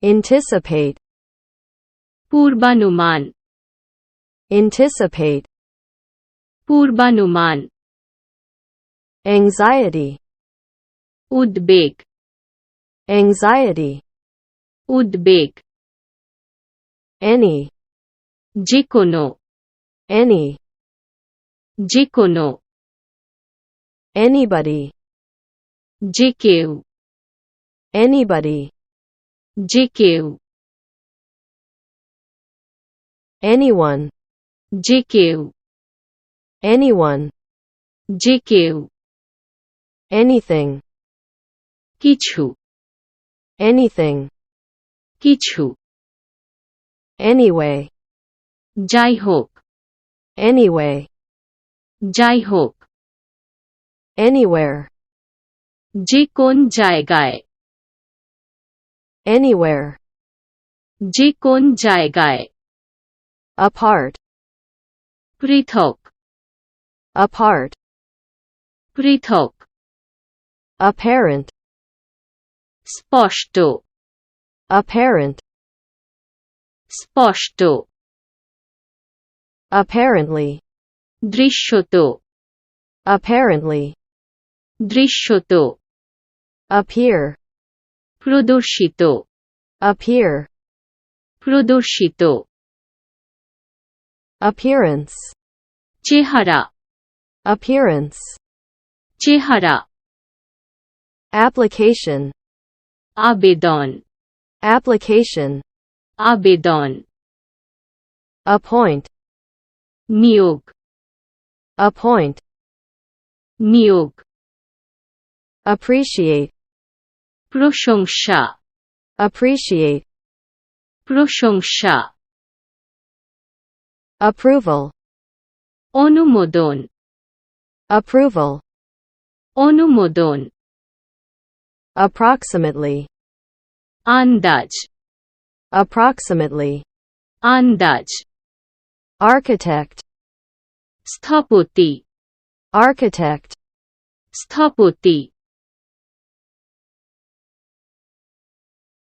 anticipate, পূর্বানুমান, anticipate, পূর্বানুমান, anxiety, উদ্বেগ, anxiety, উদ্বেগ, any, যেকোনো, any, যেকোনো, anybody, যে কেউ, anybody, যে কেউ, anyone, যে কেউ, anyone, যে কেউ, anything, কিছু, anything, কিছু, anyway, যাই হোক, anyway, যাই হোক, anywhere, যে কোন জায়গায়, anywhere, যে কোন জায়গায়, apart, পৃথক, apart, পৃথক, apparent, স্পষ্ট, apparent, স্পষ্ট, apparently, দৃশ্যত, apparently, দৃশ্যত, appear, প্রদর্শিত, appear, প্রদর্শিত, appearance, চেহারা, appearance, চেহারা, application, আবেদন, application, আবেদন, appoint, নিয়োগ, appoint, নিয়োগ, appreciate, প্রশংসা, appreciate, প্রশংসা, approval, অনুমোদন, approval, অনুমোদন, approximately, আন্দাজ, approximately, আন্দাজ, architect, স্থপতি, architect, স্থপতি,